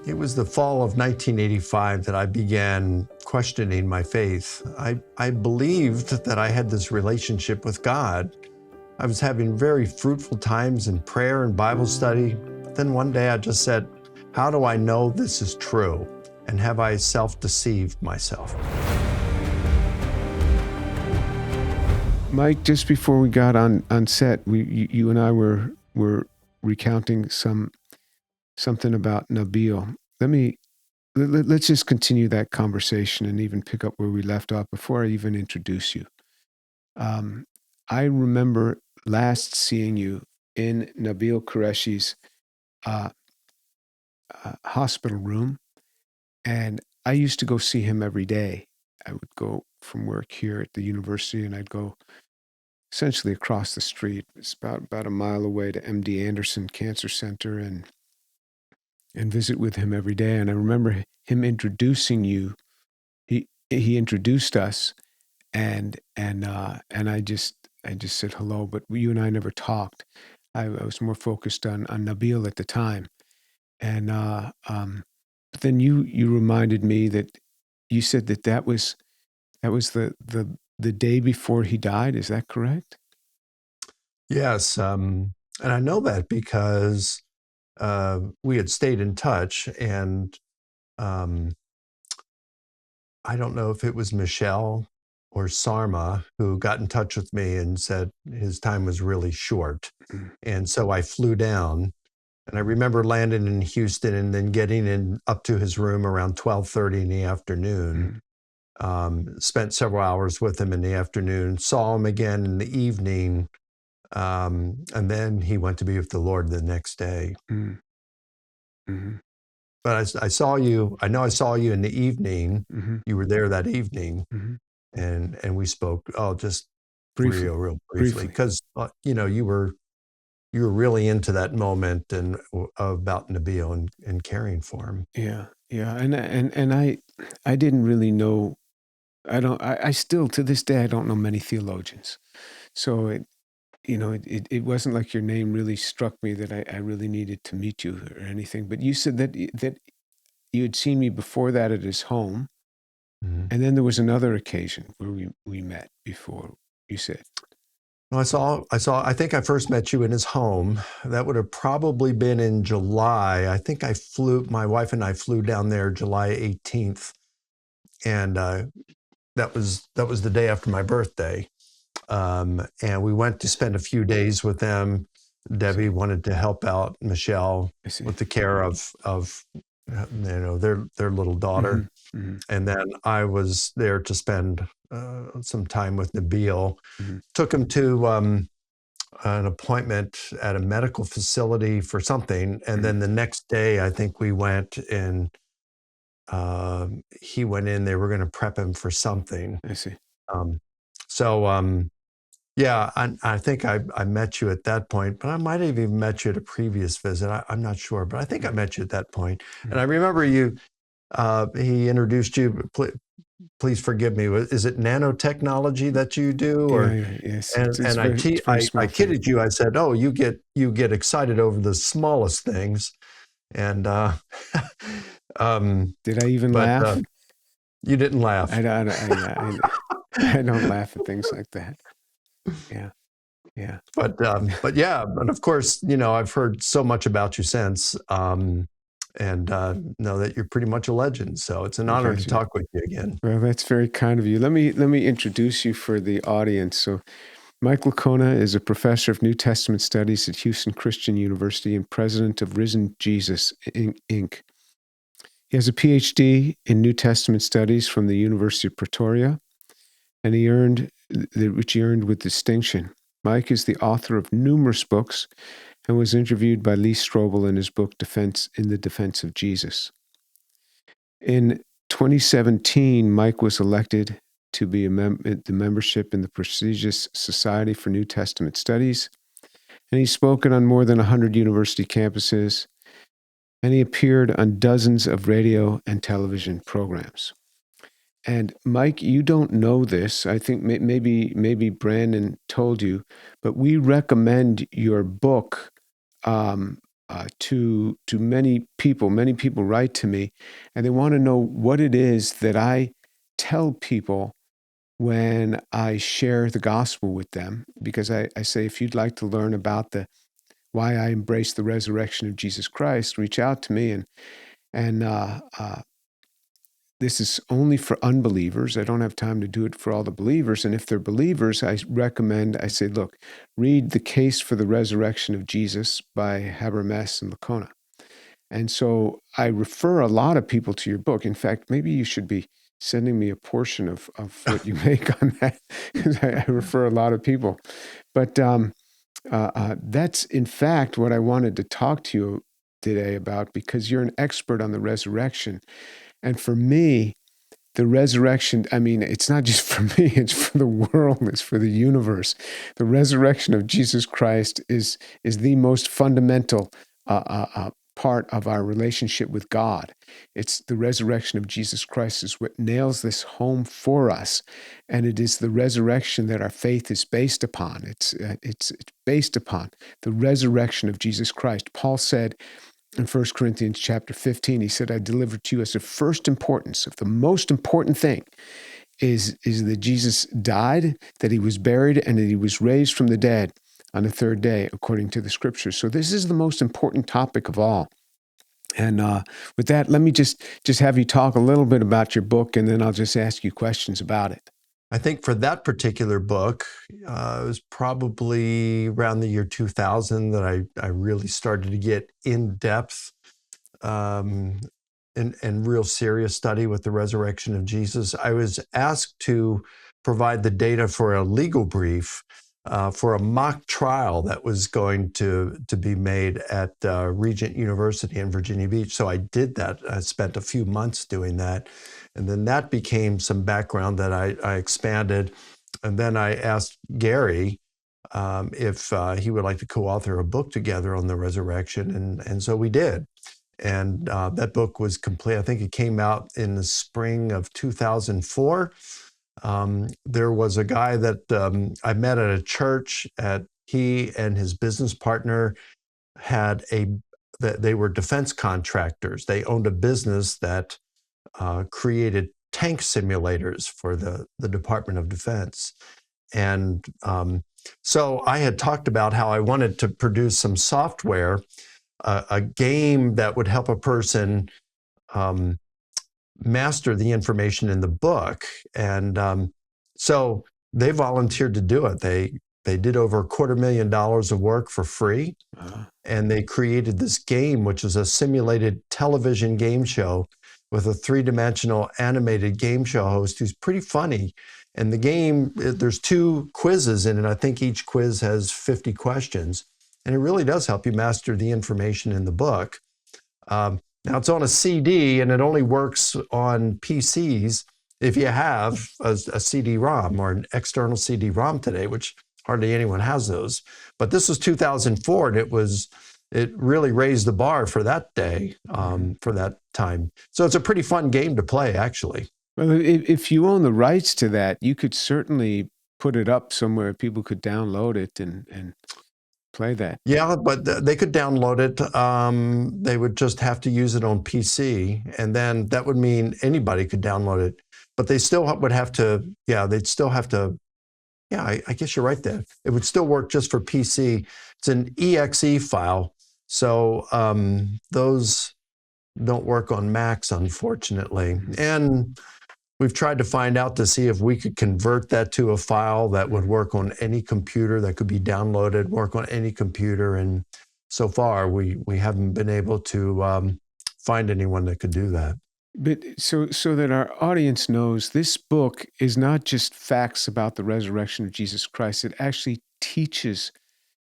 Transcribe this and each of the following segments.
It was the fall of 1985 that I began questioning my faith. I believed that I had this relationship with God. I was having very fruitful times in prayer and Bible study. But then one day I just said, how do I know this is true? And have I self-deceived myself? Mike, just before we got on set, you and I were recounting something about Nabil. Let's just continue that conversation and even pick up where we left off before I even introduce you. I remember last seeing you in Nabil Qureshi's hospital room, and I used to go see him every day. I would go from work here at the university, and I'd go essentially across the street. It's about a mile away to MD Anderson Cancer Center, and visit with him every day. And I remember him introducing you. He introduced us, and I just said hello, but you and I never talked. I was more focused on Nabil at the time, and but then you reminded me that you said that was the day before he died. Is that correct? Yes, and I know that because we had stayed in touch, and I don't know if it was Michelle or Sarma who got in touch with me and said his time was really short. And so I flew down, and I remember landing in Houston and then getting in up to his room around 12:30 in the afternoon. Spent several hours with him in the afternoon, saw him again in the evening, and then he went to be with the Lord the next day. Mm-hmm. But I saw you, I know I saw you in the evening. You were there that evening, and we spoke, just briefly, real briefly, because you were really into that moment and about Nabil and caring for him. Yeah, and I didn't really know. I still to this day I don't know many theologians, so it wasn't like your name really struck me that I really needed to meet you or anything. But you said that you had seen me before that at his home, and then there was another occasion where we met before. You said. Well, I think I first met you in his home. That would have probably been in July. I think my wife and I flew down there July 18th. And that was the day after my birthday. And we went to spend a few days with them. Debbie wanted to help out Michelle with the care of their little daughter. And then I was there to spend some time with Nabil. Took him to an appointment at a medical facility for something. And then the next day, I think we went and he went in. They were going to prep him for something. I see. Yeah, I think I met you at that point, but I might have even met you at a previous visit. I'm not sure, but I think I met you at that point. And I remember he introduced you. Please forgive me. Is it nanotechnology that you do? Or yes. And I kidded you. I said, "Oh, you get excited over the smallest things." And did I even laugh? You didn't laugh. I don't laugh at things like that. Yeah. But yeah, and of course, I've heard so much about you since, and know that you're pretty much a legend. So it's an honor to talk with you again. Well, that's very kind of you. Let me introduce you for the audience. So, Mike Licona is a professor of New Testament studies at Houston Christian University and president of Risen Jesus Inc. He has a PhD in New Testament studies from the University of Pretoria, and which he earned with distinction. Mike is the author of numerous books and was interviewed by Lee Strobel in his book In the Defense of Jesus. In 2017, Mike was elected to be the membership in the prestigious Society for New Testament Studies, and he's spoken on more than 100 university campuses, and he appeared on dozens of radio and television programs. And Mike, you don't know this. I think maybe Brandon told you, but we recommend your book to many people. Many people write to me, and they want to know what it is that I tell people when I share the gospel with them. Because I say, if you'd like to learn about why I embrace the resurrection of Jesus Christ, reach out to me. And this is only for unbelievers. I don't have time to do it for all the believers. And if they're believers, I say, look, read The Case for the Resurrection of Jesus by Habermas and Licona. And so I refer a lot of people to your book. In fact, maybe you should be sending me a portion of what you make on that, because I refer a lot of people. But that's, in fact, what I wanted to talk to you today about, because you're an expert on the resurrection. And for me, the resurrection, I mean, it's not just for me, it's for the world, it's for the universe. The resurrection of Jesus Christ is the most fundamental part of our relationship with God. It's the resurrection of Jesus Christ is what nails this home for us. And it is the resurrection that our faith is based upon. It's based upon the resurrection of Jesus Christ. Paul said, in 1 Corinthians chapter 15, he said, I delivered to you as of first importance, of the most important thing is that Jesus died, that he was buried, and that he was raised from the dead on the third day, according to the scriptures. So this is the most important topic of all. And with that, let me just have you talk a little bit about your book, and then I'll just ask you questions about it. I think for that particular book, it was probably around the year 2000 that I really started to get in depth and real serious study with the resurrection of Jesus. I was asked to provide the data for a legal brief for a mock trial that was going to be made at Regent University in Virginia Beach. So I did that. I spent a few months doing that. And then that became some background that I expanded. And then I asked Gary if he would like to co-author a book together on the resurrection. And so we did. And that book was complete. I think it came out in the spring of 2004. There was a guy that I met at a church. He and his business partner had they were defense contractors. They owned a business that created tank simulators for the Department of Defense. And so I had talked about how I wanted to produce some software, a game that would help a person master the information in the book. And so they volunteered to do it. They did over $250,000 of work for free. And they created this game, which is a simulated television game show with a three-dimensional animated game show host who's pretty funny. And the game, there's 2 quizzes in it. I think each quiz has 50 questions. And it really does help you master the information in the book. Now, it's on a CD, and it only works on PCs if you have a CD-ROM or an external CD-ROM today, which hardly anyone has those. But this was 2004, and it really raised the bar for that day, for that time. So it's a pretty fun game to play, actually. Well, if you own the rights to that, you could certainly put it up somewhere. People could download it and play that. Yeah, but they could download it. They would just have to use it on PC, and then that would mean anybody could download it. But they still would have to, they'd still have to, I guess you're right there. It would still work just for PC. It's an exe file. So those don't work on Macs, unfortunately. And we've tried to find out to see if we could convert that to a file that would work on any computer, that could be downloaded, work on any computer. And so far, we haven't been able to find anyone that could do that. But so that our audience knows, this book is not just facts about the resurrection of Jesus Christ. It actually teaches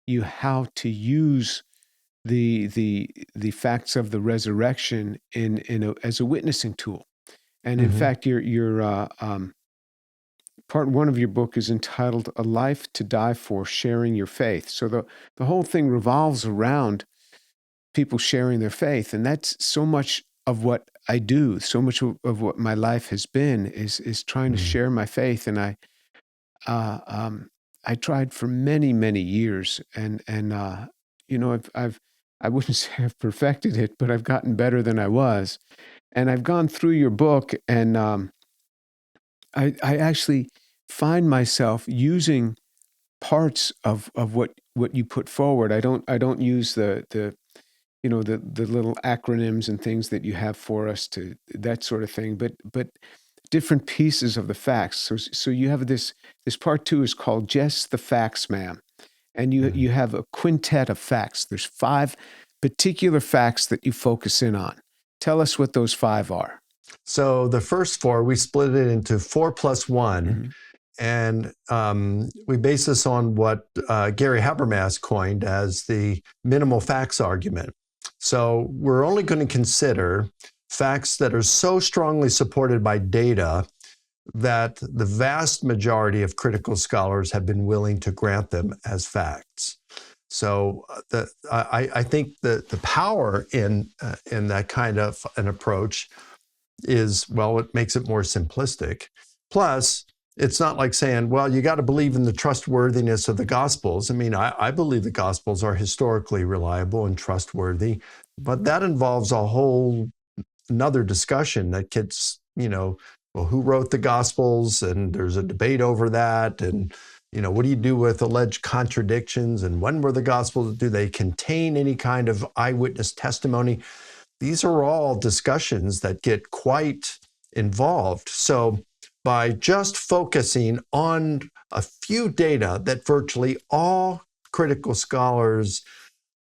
you how to use the facts of the resurrection as a witnessing tool. And in fact, your part 1 of your book is entitled "A Life to Die For: Sharing Your Faith." So the whole thing revolves around people sharing their faith, and that's so much of what I do. So much of what my life has been is trying to share my faith. And I tried for many years, and I've I wouldn't say I've perfected it, but I've gotten better than I was. And I've gone through your book, and I actually find myself using parts of what you put forward. I don't use the the little acronyms and things that you have for us, to that sort of thing, but different pieces of the facts. So you have this part two is called Just the Facts, Ma'am. And you have a quintet of facts. There's 5 particular facts that you focus in on. Tell us what those 5 are. So the first 4, we split it into 4 plus 1. Mm-hmm. And we base this on what Gary Habermas coined as the minimal facts argument. So we're only going to consider facts that are so strongly supported by data that the vast majority of critical scholars have been willing to grant them as facts. So I think the power in that kind of an approach is, well, it makes it more simplistic. Plus, it's not like saying, well, you got to believe in the trustworthiness of the Gospels. I mean, I believe the Gospels are historically reliable and trustworthy, but that involves a whole another discussion that gets, well, who wrote the Gospels? And there's a debate over that. And, what do you do with alleged contradictions? And when were the Gospels? Do they contain any kind of eyewitness testimony? These are all discussions that get quite involved. So by just focusing on a few data that virtually all critical scholars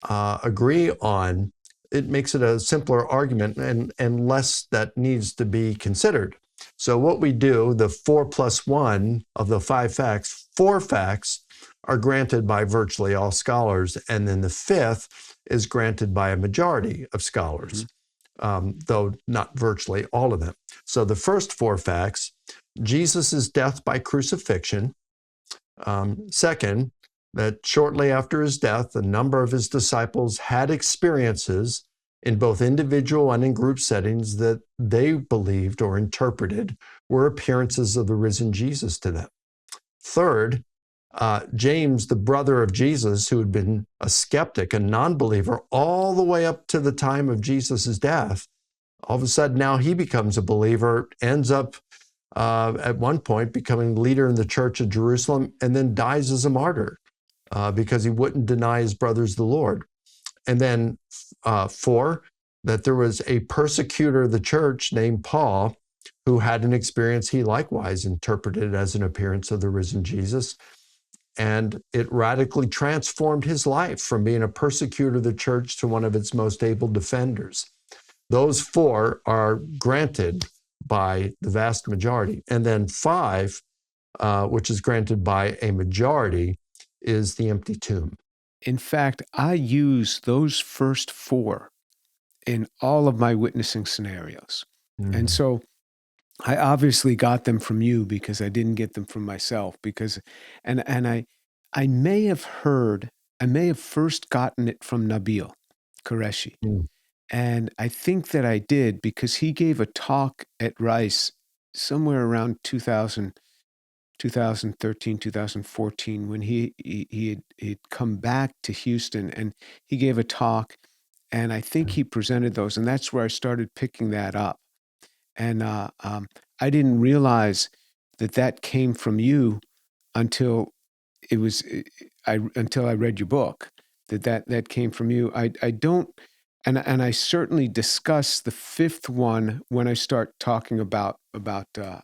agree on, it makes it a simpler argument and less that needs to be considered. So what we do, the 4 plus 1 of the 5 facts, 4 facts are granted by virtually all scholars, and then the 5th is granted by a majority of scholars, though not virtually all of them. So the first 4 facts: Jesus' death by crucifixion. Second, that shortly after his death, a number of his disciples had experiences in both individual and in group settings that they believed or interpreted were appearances of the risen Jesus to them. Third, James, the brother of Jesus, who had been a skeptic, a non-believer, all the way up to the time of Jesus' death, all of a sudden now he becomes a believer, ends up at one point becoming leader in the church of Jerusalem, and then dies as a martyr because he wouldn't deny his brothers the Lord. And then 4, that there was a persecutor of the church named Paul who had an experience he likewise interpreted as an appearance of the risen Jesus. And it radically transformed his life from being a persecutor of the church to one of its most able defenders. Those 4 are granted by the vast majority. And then 5, which is granted by a majority, is the empty tomb. In fact, I use those first 4 in all of my witnessing scenarios. And so I obviously got them from you because I didn't get them from myself, and I may have first gotten it from Nabil Qureshi. And I think that I did because he gave a talk at Rice somewhere around 2013, 2014, when he'd come back to Houston, and he gave a talk, and I think he presented those, and that's where I started picking that up. And I didn't realize that came from you until until I read your book. That came from you. I don't, and I certainly discuss the 5th one when I start talking about the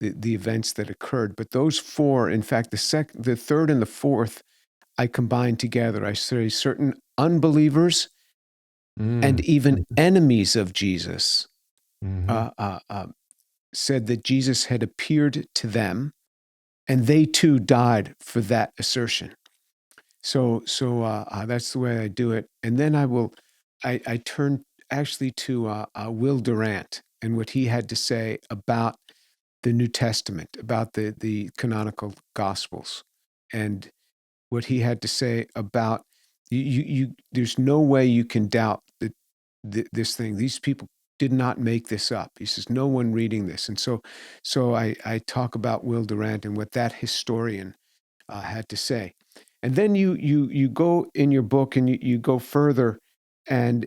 events that occurred. But those 4, in fact, the 3rd and the 4th, I combine together. I say certain unbelievers and even enemies of Jesus said that Jesus had appeared to them, and they too died for that assertion. So that's the way I do it. And then I turn actually to Will Durant and what he had to say about the New Testament, about the canonical Gospels, and what he had to say about you. There's no way you can doubt that this thing. These people did not make this up. He says no one reading this, and so I talk about Will Durant and what that historian had to say. And then you go in your book and you go further, and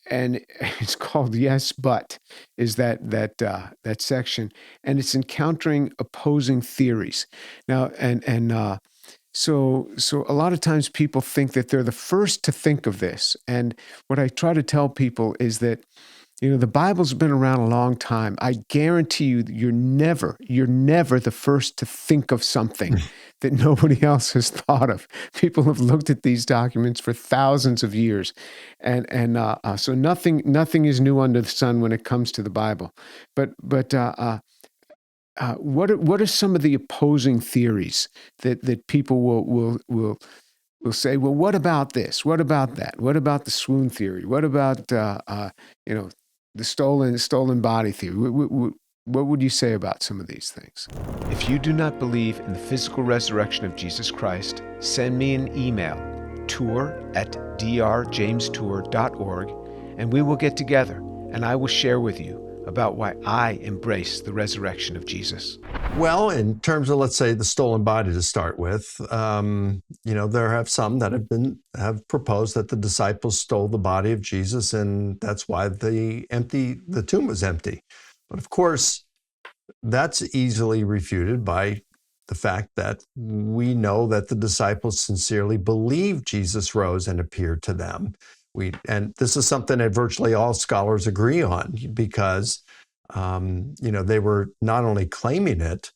it's called Yes But, is that section, and it's encountering opposing theories. Now, so a lot of times people think that they're the first to think of this, and what I try to tell people is that, the Bible's been around a long time. I guarantee you that you're never the first to think of something that nobody else has thought of. People have looked at these documents for thousands of years, and so nothing is new under the sun when it comes to the Bible. But what are some of the opposing theories that people will say? Well, what about this? What about that? What about the swoon theory? What about the stolen body theory? What would you say about some of these things? If you do not believe in the physical resurrection of Jesus Christ, send me an email, tour@drjamestour.org, and we will get together, and I will share with you about why I embrace the resurrection of Jesus. Well, in terms of, let's say, the stolen body to start with, there have some that have proposed that the disciples stole the body of Jesus, and that's why the tomb was empty. But of course, that's easily refuted by the fact that we know that the disciples sincerely believed Jesus rose and appeared to them. And this is something that virtually all scholars agree on, because they were not only claiming it,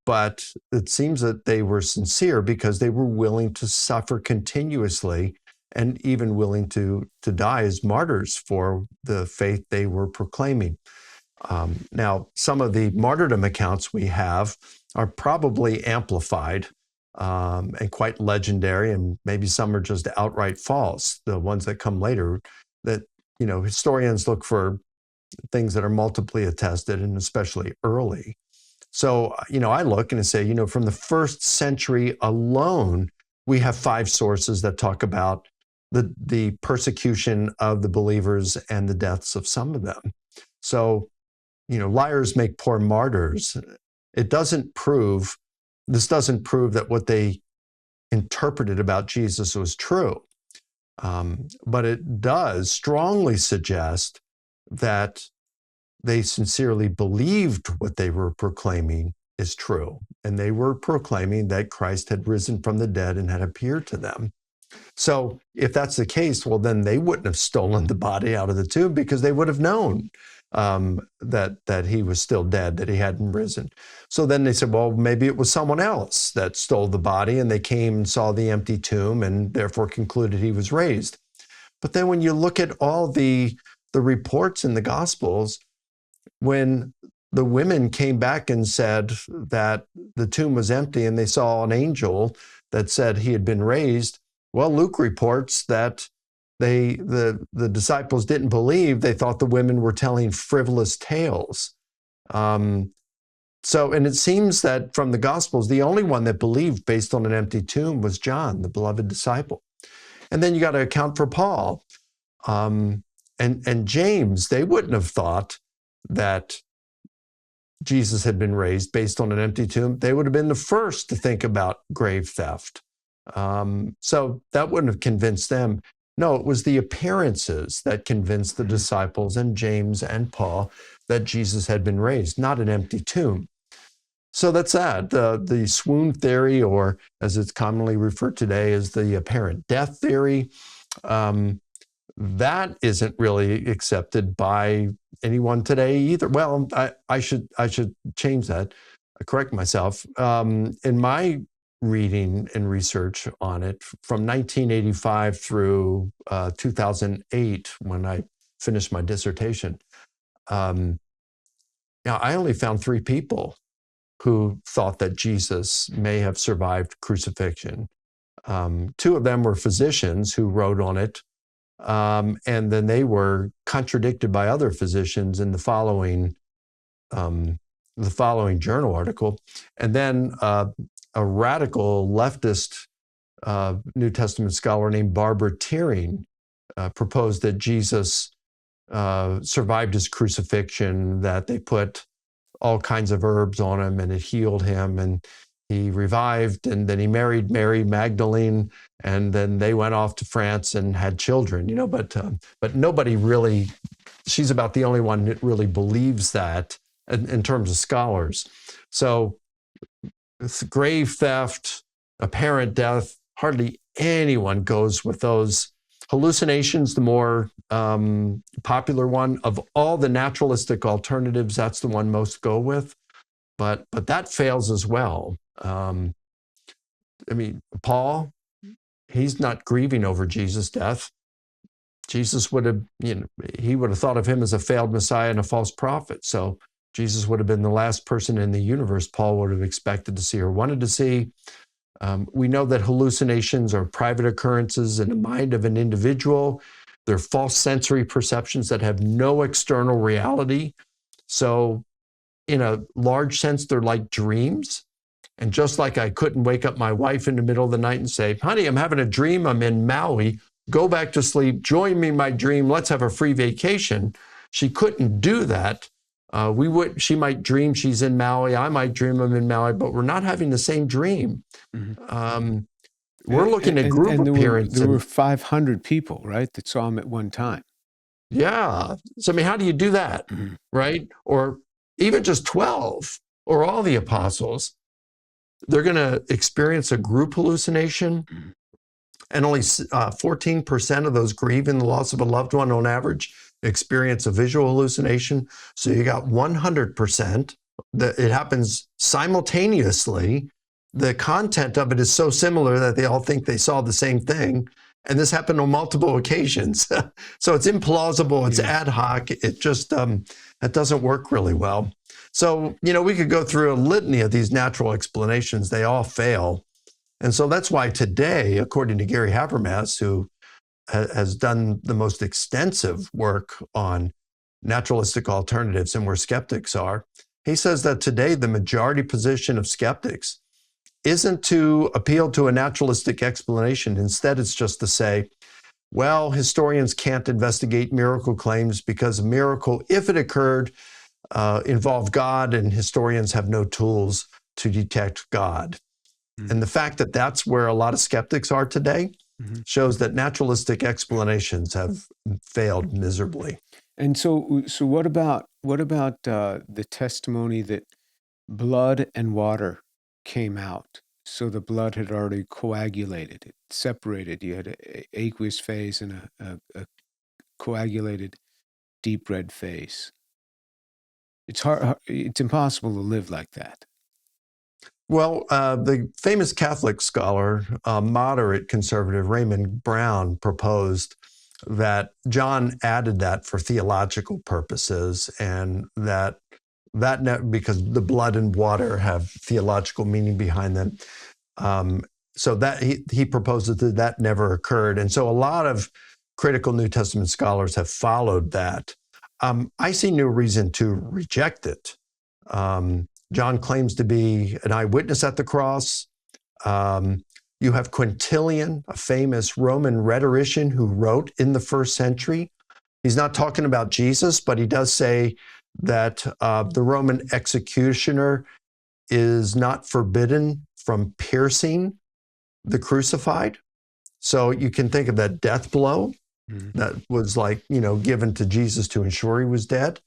but it seems that they were sincere because they were willing to suffer continuously and even willing to die as martyrs for the faith they were proclaiming. Now, some of the martyrdom accounts we have are probably amplified and quite legendary, and maybe some are just outright false. The ones that come later, that historians look for things that are multiply attested, and especially early. So I look and say, from the first century alone, we have 5 sources that talk about the persecution of the believers and the deaths of some of them. So liars make poor martyrs. This doesn't prove that what they interpreted about Jesus was true. But it does strongly suggest that they sincerely believed what they were proclaiming is true. And they were proclaiming that Christ had risen from the dead and had appeared to them. So if that's the case, well, then they wouldn't have stolen the body out of the tomb, because they would have known that he was still dead, that he hadn't risen. So then they said, well, maybe it was someone else that stole the body, and they came and saw the empty tomb and therefore concluded he was raised. But then when you look at all the reports in the Gospels, when the women came back and said that the tomb was empty and they saw an angel that said he had been raised, well, Luke reports that the disciples didn't believe. They thought the women were telling frivolous tales. And it seems that from the Gospels, the only one that believed based on an empty tomb was John, the beloved disciple. And then you got to account for Paul and James. They wouldn't have thought that Jesus had been raised based on an empty tomb. They would have been the first to think about grave theft. So that wouldn't have convinced them. No, it was the appearances that convinced the disciples and James and Paul that Jesus had been raised, not an empty tomb. So that's that. The swoon theory, or as it's commonly referred today as the apparent death theory, that isn't really accepted by anyone today either. Well, I should change that. Correct myself. In my reading and research on it from 1985 through 2008, when I finished my dissertation, I only found 3 people who thought that Jesus may have survived crucifixion. 2 of them were physicians who wrote on it, and then they were contradicted by other physicians in the following journal article. And then a radical leftist New Testament scholar named Barbara Teering proposed that Jesus survived his crucifixion, that they put all kinds of herbs on him and it healed him. And he revived, and then he married Mary Magdalene, and then they went off to France and had children. But nobody really. She's about the only one that really believes that in terms of scholars. So grave theft, apparent death, hardly anyone goes with those. Hallucinations, the more popular one. Of all the naturalistic alternatives, that's the one most go with. But that fails as well. Paul, he's not grieving over Jesus' death. Jesus would have, he would have thought of him as a failed Messiah and a false prophet. So Jesus would have been the last person in the universe Paul would have expected to see or wanted to see. We know that hallucinations are private occurrences in the mind of an individual. They're false sensory perceptions that have no external reality. So in a large sense, they're like dreams. And just like I couldn't wake up my wife in the middle of the night and say, honey, I'm having a dream, I'm in Maui, go back to sleep, join me in my dream, let's have a free vacation. She couldn't do that. She might dream she's in Maui, I might dream I'm in Maui, but we're not having the same dream. Mm-hmm. We're looking at group appearances. There were 500 people, right, that saw him at one time. Yeah. So, how do you do that, right? Or even just 12 or all the apostles. They're going to experience a group hallucination, and only 14% of those grieving the loss of a loved one on average experience a visual hallucination. So you got 100% that it happens simultaneously. The content of it is so similar that they all think they saw the same thing. And this happened on multiple occasions. So it's implausible, it's ad hoc. It just, that doesn't work really well. So, we could go through a litany of these natural explanations. They all fail. And so that's why today, according to Gary Habermas, who has done the most extensive work on naturalistic alternatives and where skeptics are, he says that today the majority position of skeptics isn't to appeal to a naturalistic explanation. Instead, it's just to say, well, historians can't investigate miracle claims because a miracle, if it occurred, involved God, and historians have no tools to detect God. Mm-hmm. And the fact that that's where a lot of skeptics are today shows that naturalistic explanations have failed miserably. And so what about the testimony that blood and water came out? So the blood had already coagulated, it separated. You had an aqueous phase and a coagulated deep red phase. It's hard. It's impossible to live like that. Well, the famous Catholic scholar, moderate conservative Raymond Brown, proposed that John added that for theological purposes, and that because the blood and water have theological meaning behind them. So that he proposed that never occurred, and so a lot of critical New Testament scholars have followed that. I see no reason to reject it. John claims to be an eyewitness at the cross. You have Quintilian, a famous Roman rhetorician who wrote in the first century. He's not talking about Jesus, but he does say that the Roman executioner is not forbidden from piercing the crucified. So you can think of that death blow that was given to Jesus to ensure he was dead,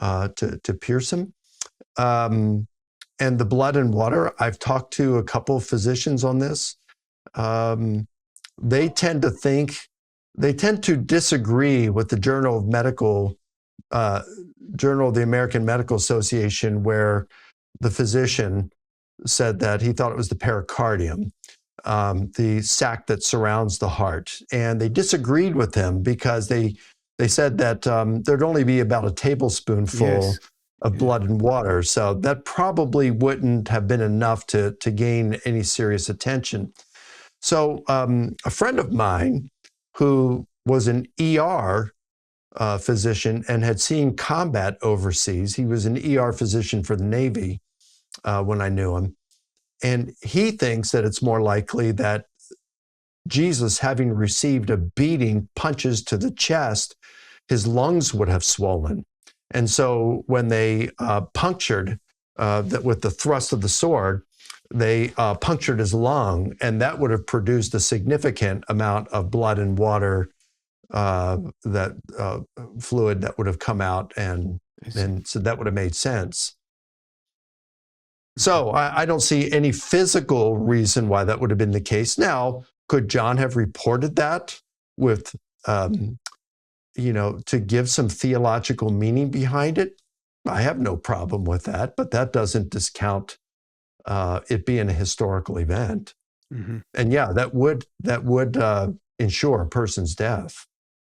to pierce him. And the blood and water, I've talked to a couple of physicians on this. They tend to disagree with the Journal of the American Medical Association, where the physician said that he thought it was the pericardium, the sac that surrounds the heart. And they disagreed with him because they said that there'd only be about a tablespoonful of blood and water. So that probably wouldn't have been enough to gain any serious attention. So a friend of mine who was an ER physician and had seen combat overseas, he was an ER physician for the Navy when I knew him. And he thinks that it's more likely that Jesus, having received a beating, punches to the chest, his lungs would have swollen. And so when they punctured that with the thrust of the sword, they punctured his lung, and that would have produced a significant amount of blood and water, that fluid that would have come out, and so that would have made sense. So I don't see any physical reason why that would have been the case. Now, could John have reported that with, to give some theological meaning behind it? I have no problem with that, but that doesn't discount it being a historical event. Mm-hmm. And yeah, that would ensure a person's death.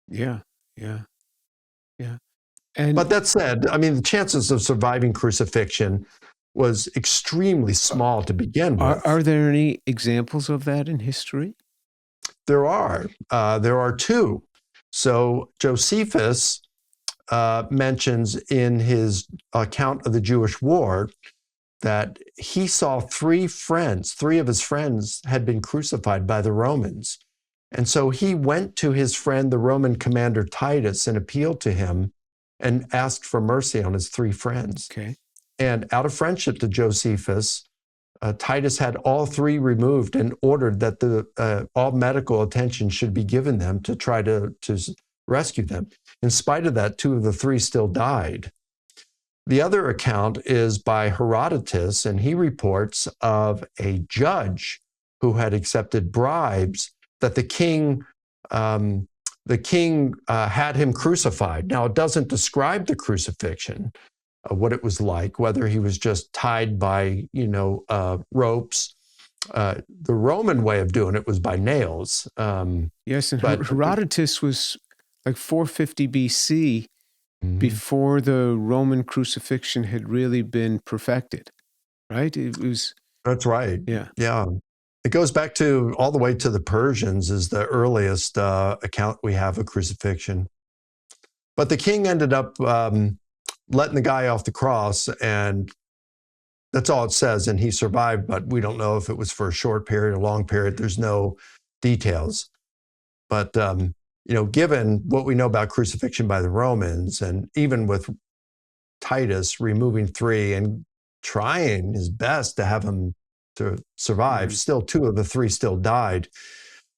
Yeah. But that said, I mean, the chances of surviving crucifixion was extremely small to begin with. Are there any examples of that in history? There are two. So Josephus mentions in his account of the Jewish war that he saw three of his friends had been crucified by the Romans. And so he went to his friend, the Roman commander Titus, and appealed to him and asked for mercy on his three friends. Okay. And out of friendship to Josephus, Titus had all three removed and ordered that all medical attention should be given them to try to rescue them. In spite of that, two of the three still died. The other account is by Herodotus, and he reports of a judge who had accepted bribes that the king had him crucified. Now, it doesn't describe the crucifixion, what it was like, whether he was just tied by, ropes. The Roman way of doing it was by nails. Yes, and Herodotus was like 450 BC, before the Roman crucifixion had really been perfected, right? It was. That's right. Yeah. It goes back to all the way to the Persians is the earliest account we have of crucifixion. But the king ended up letting the guy off the cross, and that's all it says. And he survived, but we don't know if it was for a short period, a long period. There's no details. But, given what we know about crucifixion by the Romans, and even with Titus removing three and trying his best to have him to survive, still two of the three still died.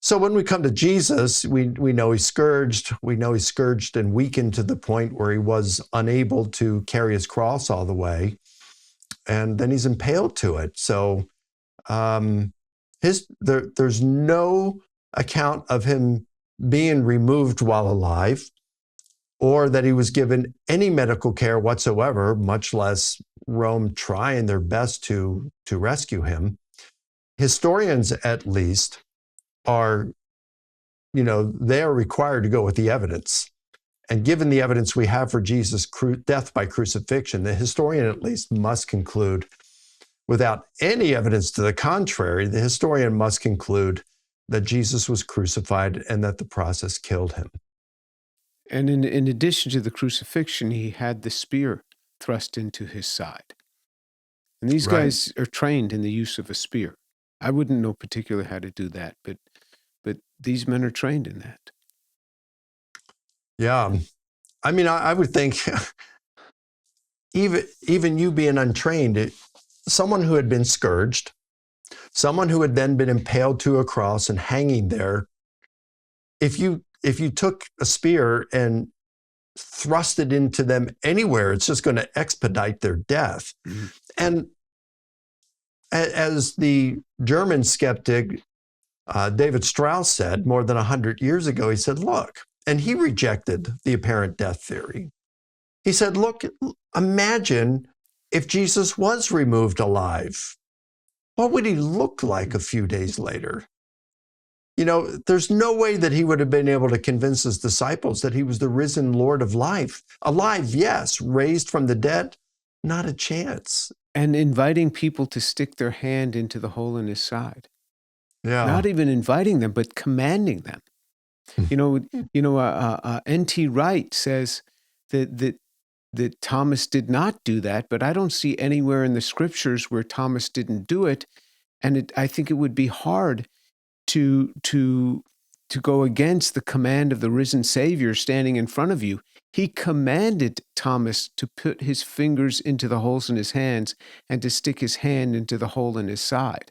So when we come to Jesus, we know he's scourged. We know he's scourged and weakened to the point where he was unable to carry his cross all the way. And then he's impaled to it. So there's no account of him being removed while alive, or that he was given any medical care whatsoever, much less Rome trying their best to rescue him. Historians, at least, are required to go with the evidence. And given the evidence we have for Jesus' death by crucifixion, the historian at least must conclude, without any evidence to the contrary, the historian must conclude that Jesus was crucified and that the process killed him. And in addition to the crucifixion, he had the spear thrust into his side. And these guys are trained in the use of a spear. I wouldn't know particularly how to do that, but these men are trained in that. Yeah. I mean, I would think even you being untrained, someone who had been scourged, someone who had then been impaled to a cross and hanging there, if you took a spear and thrust it into them anywhere, it's just going to expedite their death. Mm-hmm. And as the German skeptic David Strauss said more than 100 years ago, he said, look, and he rejected the apparent death theory. He said, look, imagine if Jesus was removed alive. What would he look like a few days later? There's no way that he would have been able to convince his disciples that he was the risen Lord of life. Alive, yes. Raised from the dead, not a chance. And inviting people to stick their hand into the hole in his side. Yeah. Not even inviting them, but commanding them. N.T. Wright says that Thomas did not do that, but I don't see anywhere in the scriptures where Thomas didn't do it. And I think it would be hard to go against the command of the risen Savior standing in front of you. He commanded Thomas to put his fingers into the holes in his hands and to stick his hand into the hole in his side.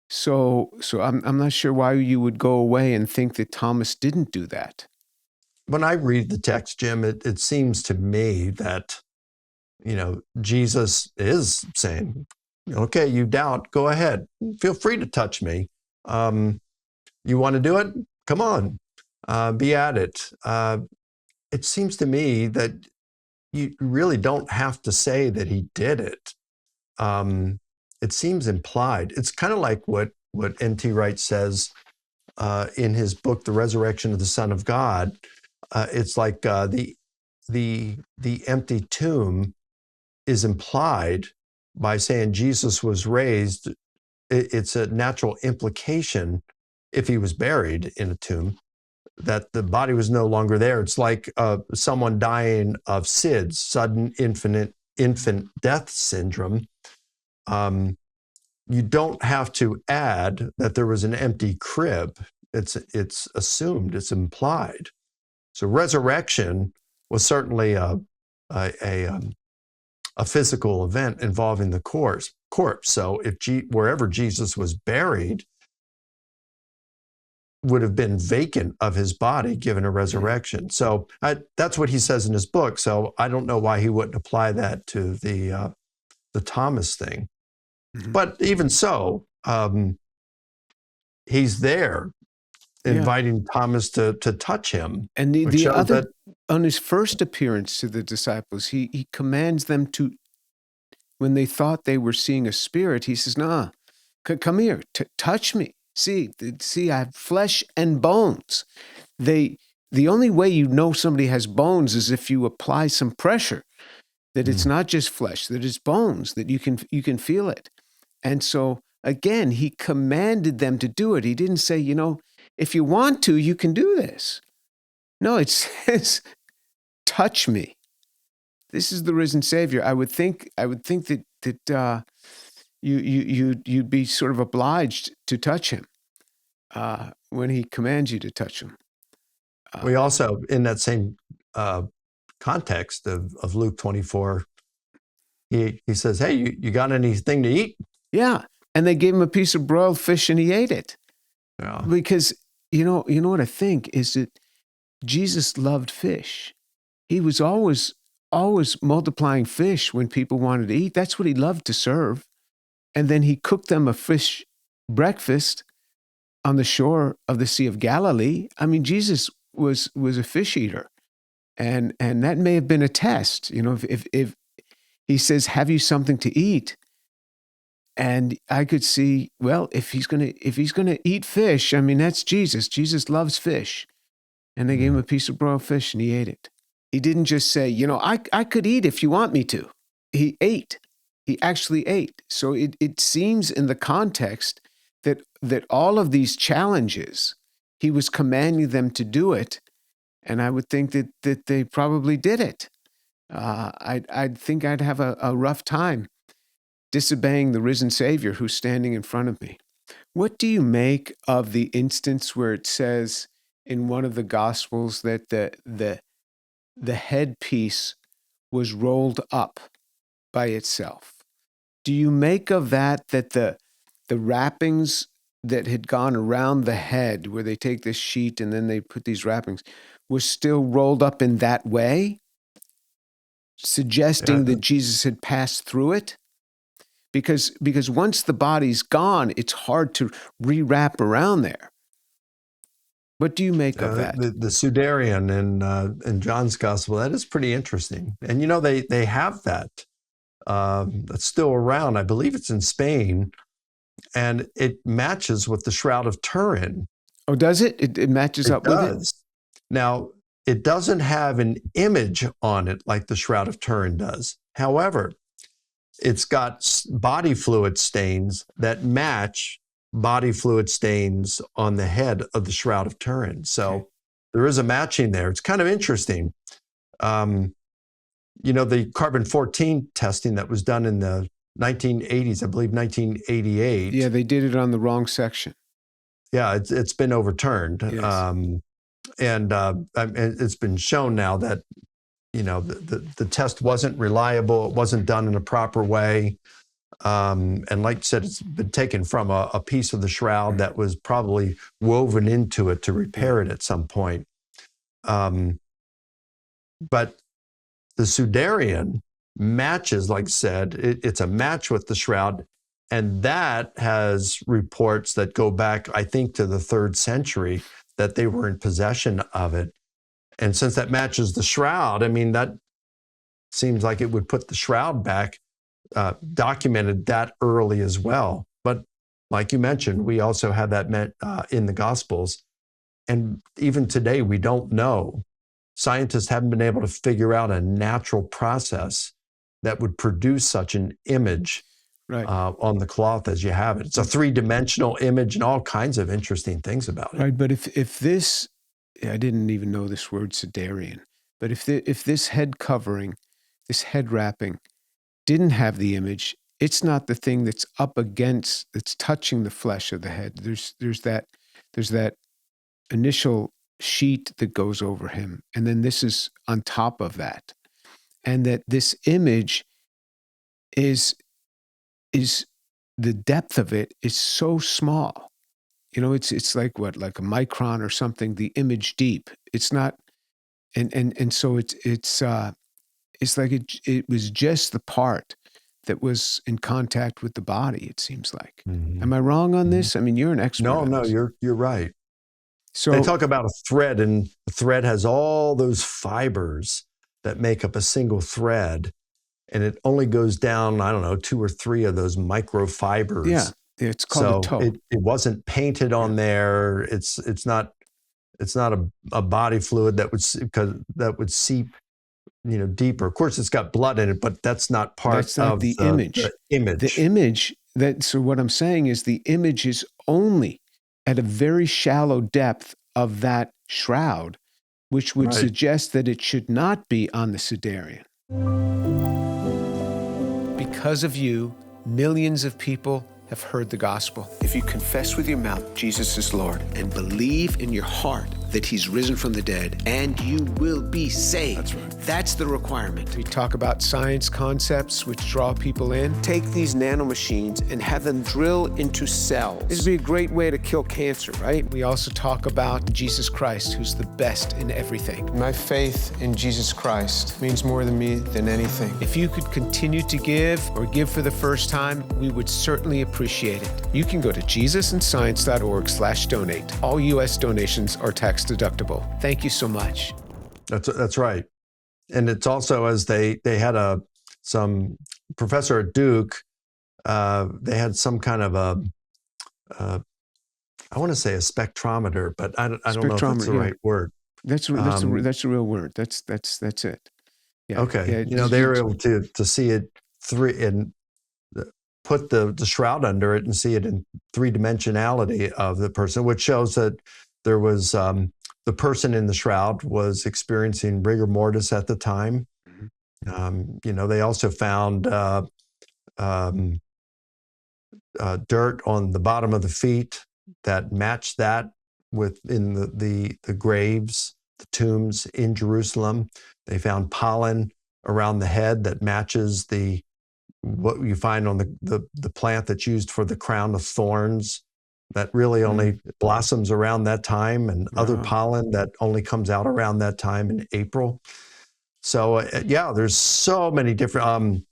So I'm not sure why you would go away and think that Thomas didn't do that. When I read the text, Jim, it seems to me that, Jesus is saying, okay, you doubt, go ahead. Feel free to touch me. You want to do it? Come on, be at it. It seems to me that you really don't have to say that he did it. It seems implied. It's kind of like what N.T. Wright says in his book, The Resurrection of the Son of God. It's like the empty tomb is implied by saying Jesus was raised. It's a natural implication, if he was buried in a tomb, that the body was no longer there. It's like someone dying of SIDS, sudden infant death syndrome. You don't have to add that there was an empty crib. It's assumed, it's implied. So resurrection was certainly a physical event involving the corpse. So if wherever Jesus was buried would have been vacant of his body given a resurrection. So that's what he says in his book. So I don't know why he wouldn't apply that to the Thomas thing. Mm-hmm. But even so, he's there inviting Thomas to touch him. And the other, on his first appearance to the disciples, he commands them to, when they thought they were seeing a spirit, he says, "Nah, come here, touch me. See, I have flesh and bones." The only way you know somebody has bones is if you apply some pressure, that it's not just flesh, that it's bones, that you can feel it. And so again, he commanded them to do it. He didn't say, if you want to, you can do this. No, it says, touch me. This is the risen Savior. I would think that you'd be sort of obliged to touch him when he commands you to touch him. We also, in that same context of Luke 24, he says, "Hey, you got anything to eat?" Yeah, and they gave him a piece of broiled fish, and he ate it. Yeah. Because you know what I think is that Jesus loved fish. He was always multiplying fish when people wanted to eat. That's what he loved to serve. And then he cooked them a fish breakfast on the shore of the Sea of Galilee. I mean, Jesus was a fish eater. And that may have been a test. If he says, "Have you something to eat?" And I could see, well, if he's gonna eat fish, I mean, that's Jesus. Jesus loves fish. And they gave him a piece of broiled fish and he ate it. He didn't just say, I could eat if you want me to. He ate. He actually ate. So it seems in the context that all of these challenges, he was commanding them to do it. And I would think that they probably did it. I'd think I'd have a rough time disobeying the risen Savior who's standing in front of me. What do you make of the instance where it says in one of the Gospels that the headpiece was rolled up by itself? Do you make of that the wrappings that had gone around the head, where they take this sheet and then they put these wrappings, was still rolled up in that way, suggesting that Jesus had passed through it? Because once the body's gone, it's hard to rewrap around there. What do you make of that? The Sudarian in John's Gospel, that is pretty interesting. And they have that. That's still around. I believe it's in Spain. And it matches with the Shroud of Turin. Oh, does it? It matches up with it? Now, it doesn't have an image on it like the Shroud of Turin does. However, it's got body fluid stains that match body fluid stains on the head of the Shroud of Turin. So there is a matching there. It's kind of interesting. The carbon-14 testing that was done in the 1980s, I believe 1988. Yeah, they did it on the wrong section. Yeah, it's been overturned. Yes. And it's been shown now that the test wasn't reliable. It wasn't done in a proper way. And like you said, it's been taken from a piece of the shroud that was probably woven into it to repair it at some point. But the Sudarian matches, like I said, it's a match with the shroud. And that has reports that go back, I think, to the 3rd century that they were in possession of it. And since that matches the shroud, I mean, that seems like it would put the shroud back, documented that early as well. But like you mentioned, we also have that in the Gospels. And even today, we don't know. Scientists haven't been able to figure out a natural process that would produce such an image on the cloth as you have it. It's a 3-dimensional image and all kinds of interesting things about it. Right, but if this, I didn't even know this word Sudarian, but if this head covering, this head wrapping didn't have the image, it's not the thing that's up against, that's touching the flesh of the head. There's that initial sheet that goes over him, and then this is on top of that, and that this image is the depth of it is so small. It's like what, like a micron or something, the image deep. It's not, and so it's like it was just the part that was in contact with the body, it seems like. Mm-hmm. Am I wrong on this? I mean, you're an expert. No, you're right. So they talk about a thread, and the thread has all those fibers that make up a single thread, and it only goes down, I don't know, 2 or 3 of those microfibers. Yeah, it's called a toe. It wasn't painted on there. It's not a body fluid that would seep, deeper. Of course, it's got blood in it, but that's not part of the image. The image. So what I'm saying is the image is only at a very shallow depth of that shroud, which would suggest that it should not be on the Sudarian. Because of you, millions of people have heard the gospel. If you confess with your mouth Jesus is Lord and believe in your heart that he's risen from the dead, and you will be saved. That's right. That's the requirement. We talk about science concepts which draw people in. Take these nanomachines and have them drill into cells. This would be a great way to kill cancer, right? We also talk about Jesus Christ, who's the best in everything. My faith in Jesus Christ means more to me than anything. If you could continue to give or give for the first time, we would certainly appreciate it. You can go to jesusandScience.org/donate. All U.S. donations are tax deductible. Thank you so much. That's right. And it's also, as they had some professor at Duke, they had some kind of I want to say a spectrometer, but I don't know if that's the right word. That's a real word. That's it. Yeah. Okay. They were able to see it and put the shroud under it and see it in 3-dimensionality of the person, which shows that there was the person in the shroud was experiencing rigor mortis at the time. They also found dirt on the bottom of the feet that matched that within the graves, the tombs in Jerusalem. They found pollen around the head that matches what you find on the plant that's used for the crown of thorns that really only blossoms around that time, and other pollen that only comes out around that time in April. So there's so many different.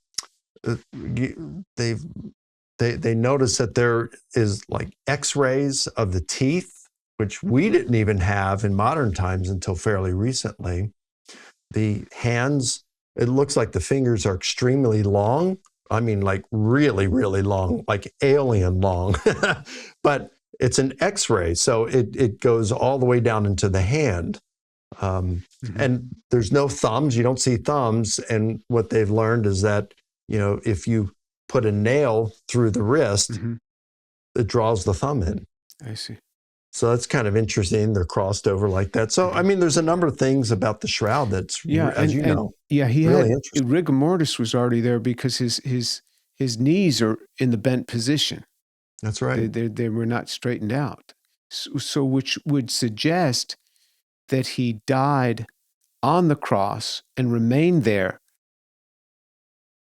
They noticed that there is like X-rays of the teeth, which we didn't even have in modern times until fairly recently. The hands, it looks like the fingers are extremely long. I mean, like really, really long, like alien long. But it's an X-ray, so it goes all the way down into the hand. And there's no thumbs. You don't see thumbs. And what they've learned is that, if you put a nail through the wrist, it draws the thumb in. I see. So that's kind of interesting. They're crossed over like that. So, I mean, there's a number of things about the shroud that's, he really had rigor mortis was already there because his knees are in the bent position. That's right. They were not straightened out. So which would suggest that he died on the cross and remained there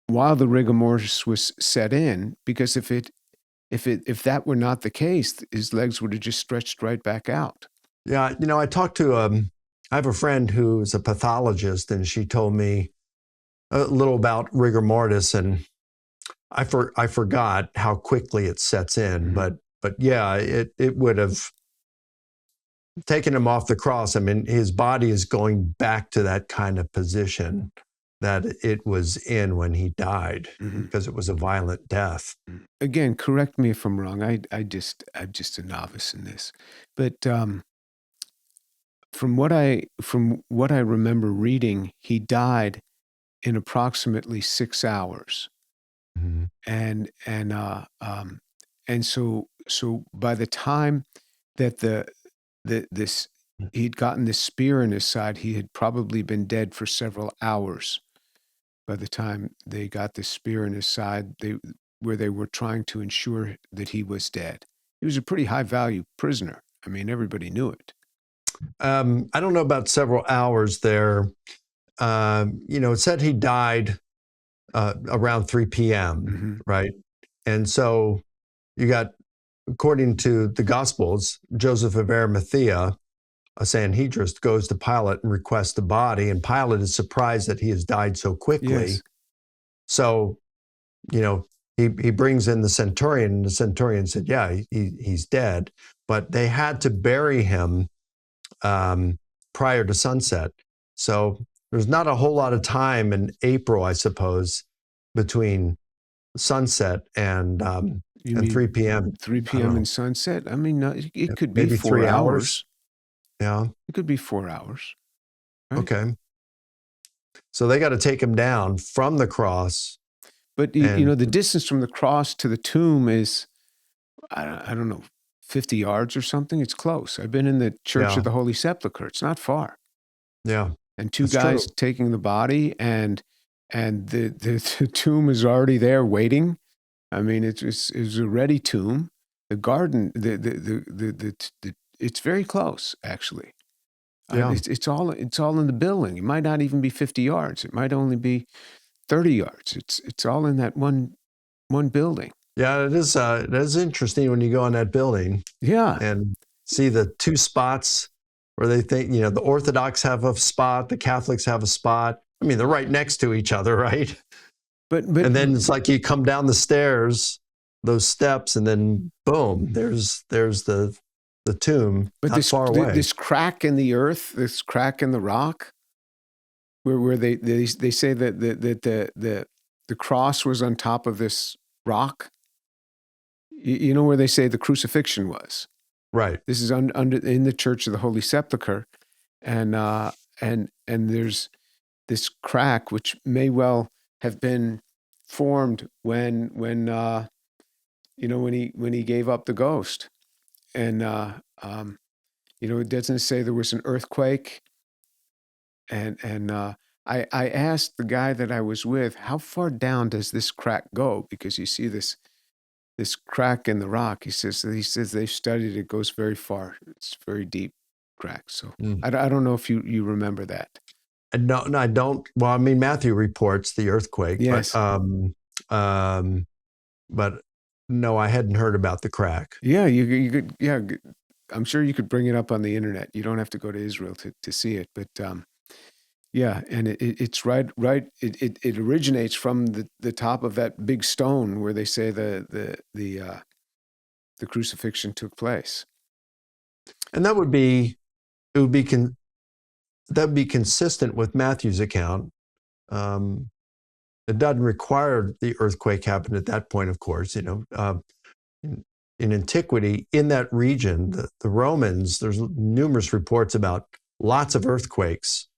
while the rigor mortis was set in, because if that were not the case, his legs would have just stretched right back out. Yeah, I talked to I have a friend who's a pathologist, and she told me a little about rigor mortis, and I forgot how quickly it sets in, Mm-hmm. but yeah, it would have taken him off the cross. I mean, his body is going back to that kind of position that it was in when he died, Mm-hmm. because it was a violent death. Again, correct me if I'm wrong. I'm just a novice in this, but from what I remember reading, he died in approximately 6 hours, Mm-hmm. and so by the time that this he'd gotten this spear in his side, he had probably been dead for several hours. By the time they got the spear in his side, where they were trying to ensure that he was dead. He was a pretty high value prisoner. I mean, everybody knew it. I don't know about several hours there. It said he died around 3 p.m., Mm-hmm. right? And so you got, according to the Gospels, Joseph of Arimathea, a Sanhedrist, goes to Pilate and requests the body, and Pilate is surprised that he has died so quickly. Yes. So, he brings in the centurion, and the centurion said, yeah, he's dead. But they had to bury him prior to sunset. So there's not a whole lot of time in April, I suppose, between sunset and 3 p.m. 3 p.m. and sunset? I mean, no, it could be Maybe 4 3 hours. hours. Yeah. It could be 4 hours. Right? Okay. So they got to take him down from the cross. But, the distance from the cross to the tomb is, I don't know, 50 yards or something. It's close. I've been in the Church of the Holy Sepulchre. It's not far. Yeah. And two guys taking the body, and the tomb is already there waiting. I mean, it's a ready tomb. The garden, it's very close, actually. Yeah. It's all in the building. It might not even be 50 yards. It might only be 30 yards. It's all in that one building. Yeah, it is interesting when you go in that building. Yeah. And see the two spots where they think, the Orthodox have a spot, the Catholics have a spot. I mean, they're right next to each other, right? But and then it's like you come down the stairs, those steps, and then boom, there's the tomb, but not far away. This crack in the earth, this crack in the rock, where they say that the cross was on top of this rock. You know where they say the crucifixion was. Right. This is under in the Church of the Holy Sepulchre, and there's this crack which may well have been formed when he gave up the ghost, and it doesn't say there was an earthquake, and I asked the guy that I was with, how far down does this crack go, because you see this crack in the rock. He says they've studied it. It goes very far. It's very deep crack. So I don't know if you remember that. No, I don't. Well, I mean, Matthew reports the earthquake. Yes. But no, I hadn't heard about the crack. Yeah, you could. Yeah, I'm sure you could bring it up on the internet. You don't have to go to Israel to see it. But yeah, and it's right. It originates from the top of that big stone where they say the crucifixion took place. And that would be consistent with Matthew's account. It doesn't require the earthquake happen at that point, of course. In antiquity, in that region, the Romans, there's numerous reports about lots of earthquakes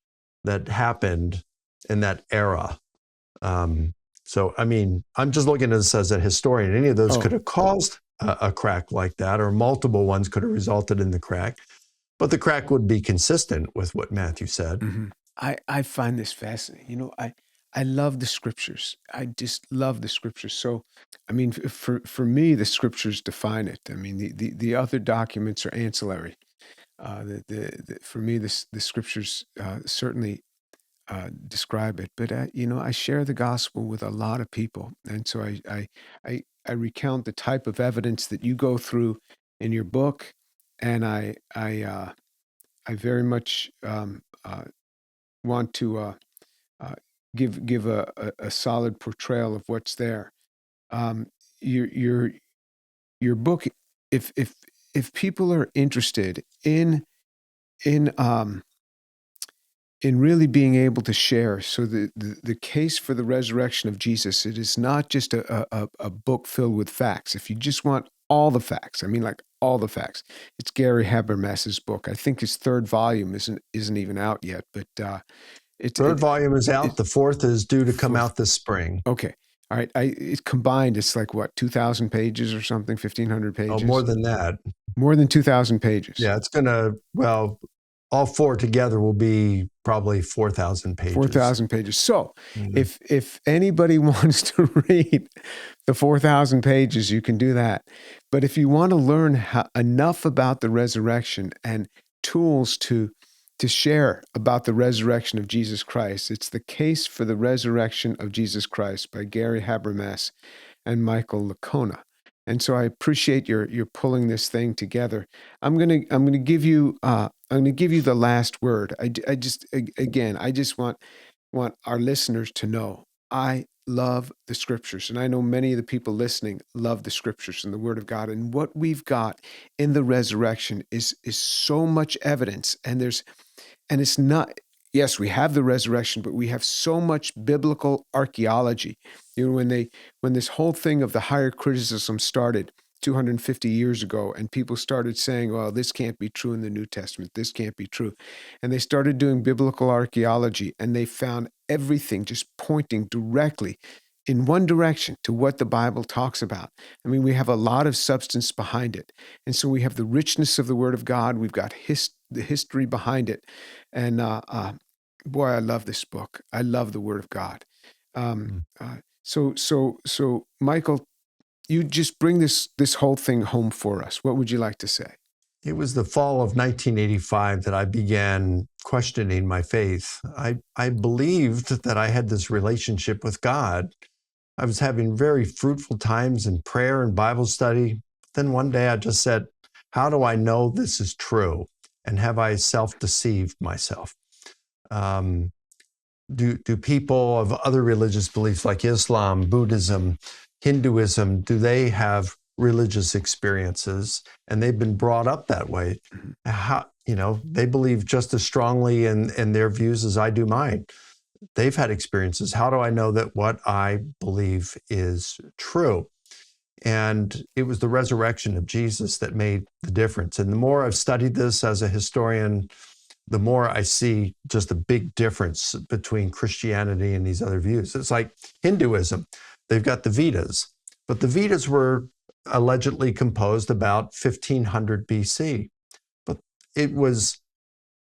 that happened in that era. So, I mean, I'm just looking at this as a historian. Any of those could have caused a crack like that, or multiple ones could have resulted in the crack. But the crack would be consistent with what Matthew said. Mm-hmm. I find this fascinating. I love the scriptures. I just love the scriptures. So, I mean, for me, the scriptures define it. I mean, the other documents are ancillary. For me, the scriptures certainly describe it. But I share the gospel with a lot of people, and so I recount the type of evidence that you go through in your book, and I very much want to uh, give a solid portrayal of what's there. Your book, if people are interested in in really being able to share. So the case for the resurrection of Jesus, it is not just a book filled with facts. If you just want all the facts, I mean, like all the facts, it's Gary Habermas's book. I think his third volume isn't even out yet, but Third volume is out. The fourth is due to come out this spring. Okay. All right. It's combined. It's like what, 2,000 pages or something, 1,500 pages? Oh, more than that. More than 2,000 pages. Yeah, it's going to, all four together will be probably 4,000 pages. 4,000 pages. So if anybody wants to read the 4,000 pages, you can do that. But if you want to learn enough about the resurrection and tools to share about the resurrection of Jesus Christ, it's The Case for the Resurrection of Jesus Christ by Gary Habermas and Michael Licona. And so I appreciate your pulling this thing together. I'm gonna give you the last word. I just want our listeners to know I love the scriptures, and I know many of the people listening love the scriptures and the Word of God. And what we've got in the resurrection is so much evidence, and it's not. Yes, we have the resurrection, but we have so much biblical archaeology. You know, when this whole thing of the higher criticism started 250 years ago, and people started saying, well, this can't be true in the New Testament, this can't be true. And they started doing biblical archaeology, and they found everything just pointing directly in one direction to what the Bible talks about. I mean, we have a lot of substance behind it. And so we have the richness of the Word of God. We've got the history behind it. And boy, I love this book. I love the Word of God. So Michael, you just bring this whole thing home for us. What would you like to say? It was the fall of 1985 that I began questioning my faith. I believed that I had this relationship with God. I was having very fruitful times in prayer and Bible study. Then one day I just said, how do I know this is true? And have I self-deceived myself? Do people of other religious beliefs like Islam, Buddhism, Hinduism, do they have religious experiences? And they've been brought up that way. How, they believe just as strongly in their views as I do mine. They've had experiences. How do I know that what I believe is true? And it was the resurrection of Jesus that made the difference. And the more I've studied this as a historian, the more I see just a big difference between Christianity and these other views. It's like Hinduism. They've got the Vedas, but the Vedas were allegedly composed about 1500 BC. But it was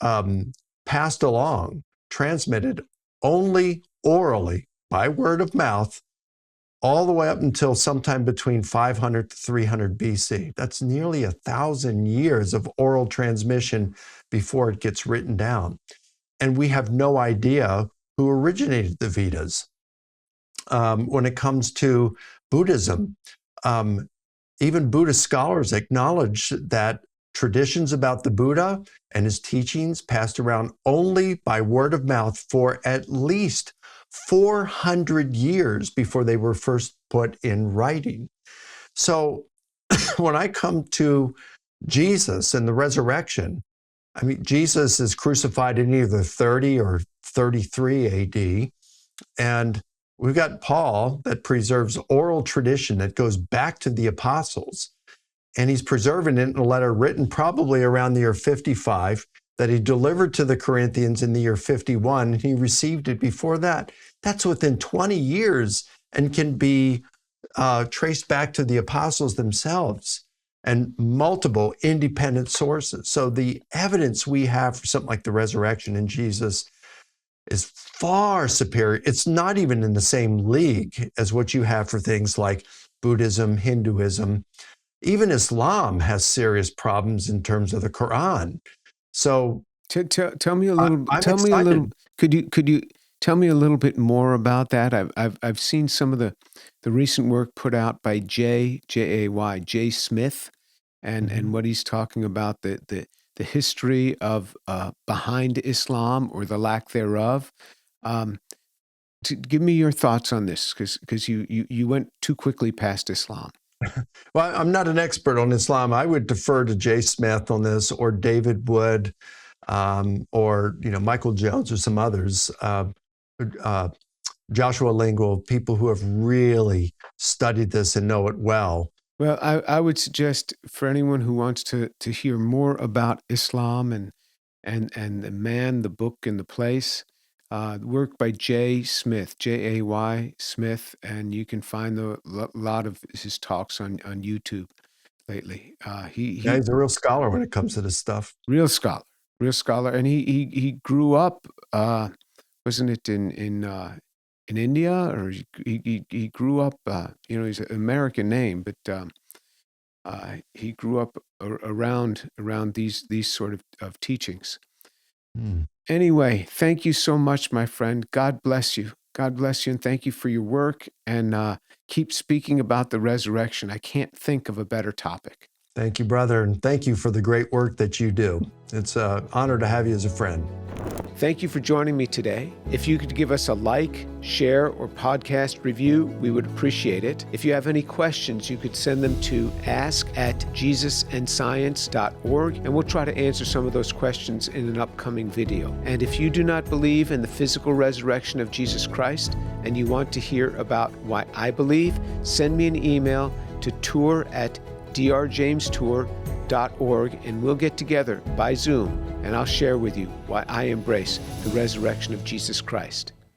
passed along, transmitted only orally by word of mouth, all the way up until sometime between 500 to 300 BC. That's nearly 1,000 years of oral transmission before it gets written down. And we have no idea who originated the Vedas. When it comes to Buddhism, even Buddhist scholars acknowledge that traditions about the Buddha and his teachings passed around only by word of mouth for at least 400 years before they were first put in writing. So when I come to Jesus and the resurrection, I mean, Jesus is crucified in either 30 or 33 AD. And we've got Paul that preserves oral tradition that goes back to the apostles. And he's preserving it in a letter written probably around the year 55 that he delivered to the Corinthians in the year 51. And he received it before that. That's within 20 years and can be traced back to the apostles themselves and multiple independent sources. So the evidence we have for something like the resurrection in Jesus is far superior. It's not even in the same league as what you have for things like Buddhism, Hinduism. Even Islam has serious problems in terms of the Quran. So tell me a little. I'm tell excited. me a little. Could you Tell me a little bit more about that. I've seen some of the recent work put out by Jay Smith, and what he's talking about, the history of behind Islam, or the lack thereof. Give me your thoughts on this, because you went too quickly past Islam. Well, I'm not an expert on Islam. I would defer to Jay Smith on this, or David Wood, or Michael Jones, or some others. Joshua Lingle, people who have really studied this and know it well. Well, I would suggest, for anyone who wants to hear more about Islam and the man, the book, and the place, work by Jay Smith, Jay Smith, and you can find a lot of his talks on YouTube lately. He's a real scholar when it comes to this stuff. Real scholar, and he grew up. Wasn't it in India, or he grew up? He's an American name, but he grew up around these sort of teachings. Anyway, thank you so much, my friend. God bless you. God bless you, and thank you for your work, and keep speaking about the resurrection. I can't think of a better topic. Thank you, brother, and thank you for the great work that you do. It's an honor to have you as a friend. Thank you for joining me today. If you could give us a like, share, or podcast review, we would appreciate it. If you have any questions, you could send them to ask@jesusandscience.org, and we'll try to answer some of those questions in an upcoming video. And if you do not believe in the physical resurrection of Jesus Christ, and you want to hear about why I believe, send me an email to tour@drjamestour.org, and we'll get together by Zoom, and I'll share with you why I embrace the resurrection of Jesus Christ.